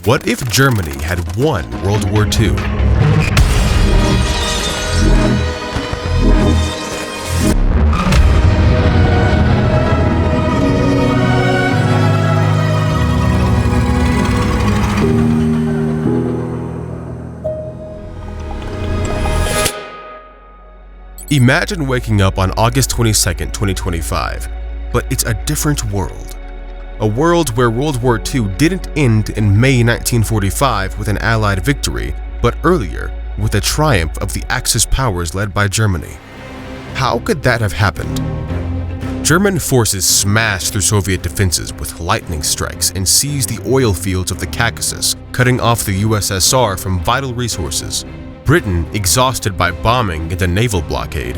What if Germany had won World War II? Imagine waking up on August 22nd, 2025, but it's a different world. A world where World War II didn't end in May 1945 with an Allied victory, but earlier with a triumph of the Axis powers led by Germany. How could that have happened? German forces smashed through Soviet defenses with lightning strikes and seized the oil fields of the Caucasus, cutting off the USSR from vital resources. Britain, exhausted by bombing and a naval blockade,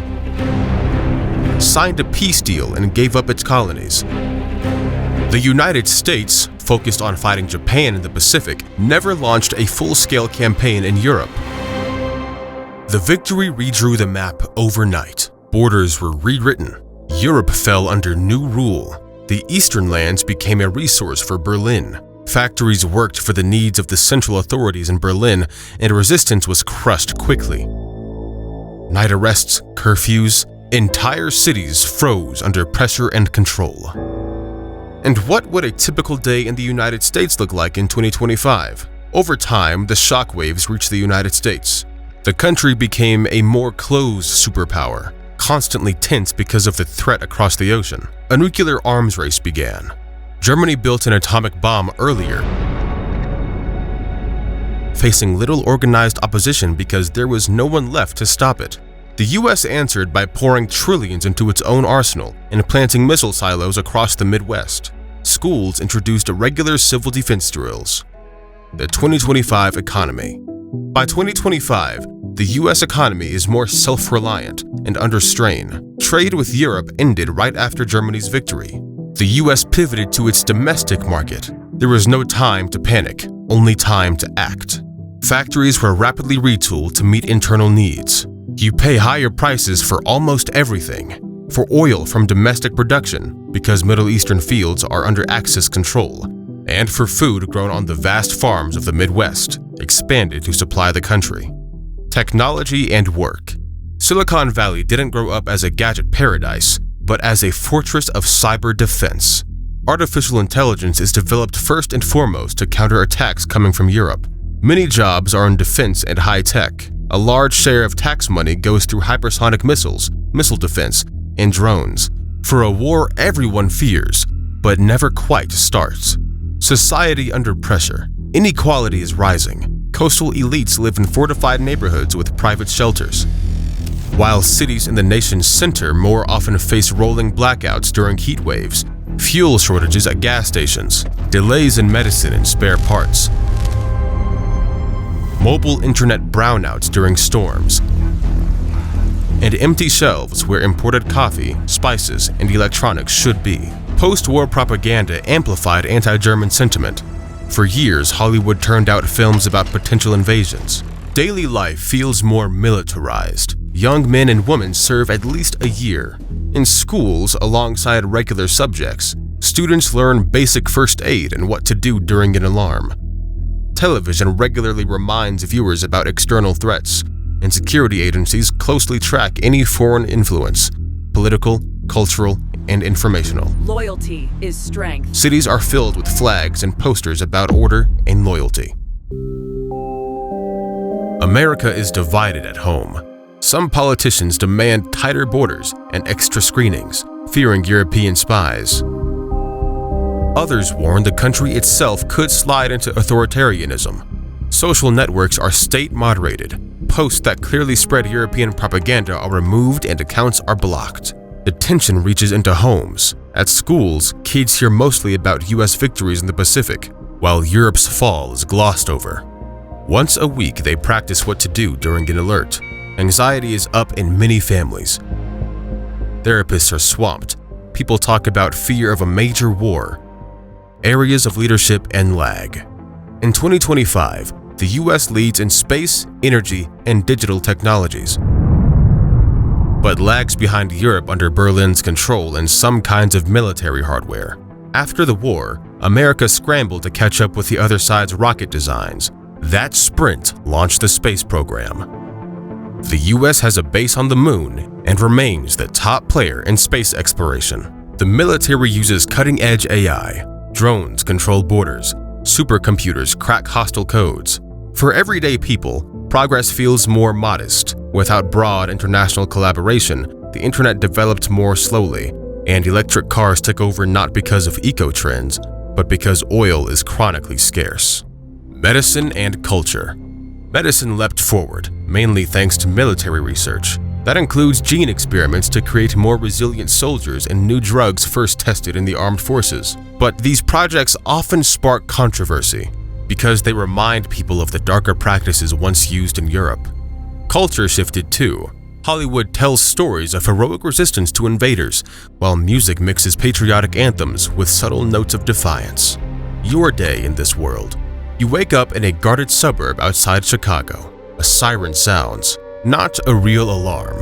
signed a peace deal and gave up its colonies. The United States, focused on fighting Japan in the Pacific, never launched a full-scale campaign in Europe. The victory redrew the map overnight. Borders were rewritten. Europe fell under new rule. The eastern lands became a resource for Berlin. Factories worked for the needs of the central authorities in Berlin, and resistance was crushed quickly. Night arrests, curfews, entire cities froze under pressure and control. And what would a typical day in the United States look like in 2025? Over time, the shockwaves reached the United States. The country became a more closed superpower, constantly tense because of the threat across the ocean. A nuclear arms race began. Germany built an atomic bomb earlier, facing little organized opposition because there was no one left to stop it. The US answered by pouring trillions into its own arsenal and planting missile silos across the Midwest. Schools introduced regular civil defense drills. The 2025 economy. By 2025, the US economy is more self-reliant and under strain. Trade with Europe ended right after Germany's victory. The US pivoted to its domestic market. There was no time to panic, only time to act. Factories were rapidly retooled to meet internal needs. You pay higher prices for almost everything. For oil from domestic production, because Middle Eastern fields are under Axis control, and for food grown on the vast farms of the Midwest, expanded to supply the country. Technology and work. Silicon Valley didn't grow up as a gadget paradise, but as a fortress of cyber defense. Artificial intelligence is developed first and foremost to counter attacks coming from Europe. Many jobs are in defense and high tech. A large share of tax money goes through hypersonic missiles, missile defense, and drones. For a war everyone fears, but never quite starts. Society under pressure. Inequality is rising. Coastal elites live in fortified neighborhoods with private shelters, while cities in the nation's center more often face rolling blackouts during heat waves, fuel shortages at gas stations, delays in medicine and spare parts, mobile internet brownouts during storms, and empty shelves where imported coffee, spices, and electronics should be. Post-war propaganda amplified anti-German sentiment. For years, Hollywood turned out films about potential invasions. Daily life feels more militarized. Young men and women serve at least a year. In schools, alongside regular subjects, students learn basic first aid and what to do during an alarm. Television regularly reminds viewers about external threats, and security agencies closely track any foreign influence, political, cultural, and informational. Loyalty is strength. Cities are filled with flags and posters about order and loyalty. America is divided at home. Some politicians demand tighter borders and extra screenings, fearing European spies. Others warn the country itself could slide into authoritarianism. Social networks are state-moderated. Posts that clearly spread European propaganda are removed and accounts are blocked. The tension reaches into homes. At schools, kids hear mostly about US victories in the Pacific, while Europe's fall is glossed over. Once a week, they practice what to do during an alert. Anxiety is up in many families. Therapists are swamped. People talk about fear of a major war, areas of leadership, and lag. In 2025, the US leads in space, energy, and digital technologies, but lags behind Europe under Berlin's control in some kinds of military hardware. After the war, America scrambled to catch up with the other side's rocket designs. That sprint launched the space program. The US has a base on the moon and remains the top player in space exploration. The military uses cutting-edge AI. Drones control borders. Supercomputers crack hostile codes. For everyday people, progress feels more modest. Without broad international collaboration, the internet developed more slowly, and electric cars took over not because of eco-trends, but because oil is chronically scarce. Medicine and culture. Medicine leapt forward, mainly thanks to military research. That includes gene experiments to create more resilient soldiers and new drugs first tested in the armed forces. But these projects often spark controversy because they remind people of the darker practices once used in Europe. Culture shifted too. Hollywood tells stories of heroic resistance to invaders, while music mixes patriotic anthems with subtle notes of defiance. Your day in this world. You wake up in a guarded suburb outside Chicago. A siren sounds, not a real alarm,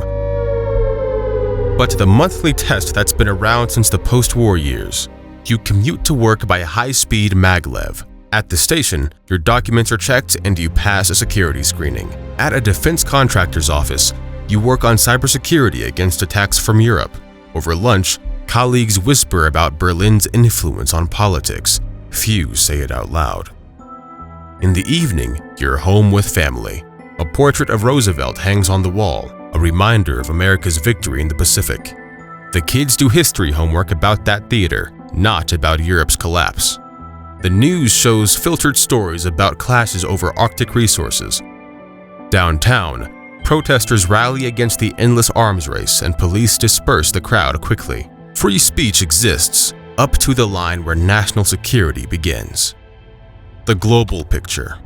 but the monthly test that's been around since the post-war years. You commute to work by a high-speed maglev. At the station, your documents are checked and you pass a security screening. At a defense contractor's office, you work on cybersecurity against attacks from Europe. Over lunch, colleagues whisper about Berlin's influence on politics. Few say it out loud. In the evening, you're home with family. A portrait of Roosevelt hangs on the wall, a reminder of America's victory in the Pacific. The kids do history homework about that theater, not about Europe's collapse. The news shows filtered stories about clashes over Arctic resources. Downtown, protesters rally against the endless arms race and police disperse the crowd quickly. Free speech exists, up to the line where national security begins. The global picture.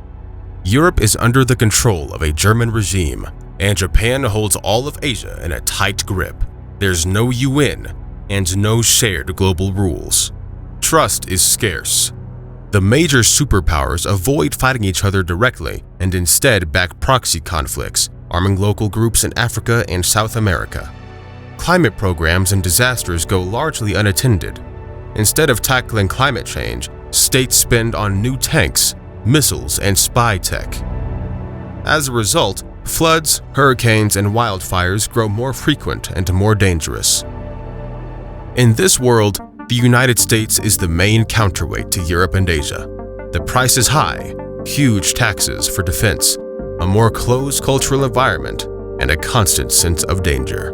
Europe is under the control of a German regime, and Japan holds all of Asia in a tight grip. There's no UN and no shared global rules. Trust is scarce. The major superpowers avoid fighting each other directly and instead back proxy conflicts, arming local groups in Africa and South America. Climate programs and disasters go largely unattended. Instead of tackling climate change, states spend on new tanks, missiles, and spy tech. As a result, floods, hurricanes, and wildfires grow more frequent and more dangerous. In this world, the United States is the main counterweight to Europe and Asia. The price is high, huge taxes for defense, a more closed cultural environment, and a constant sense of danger.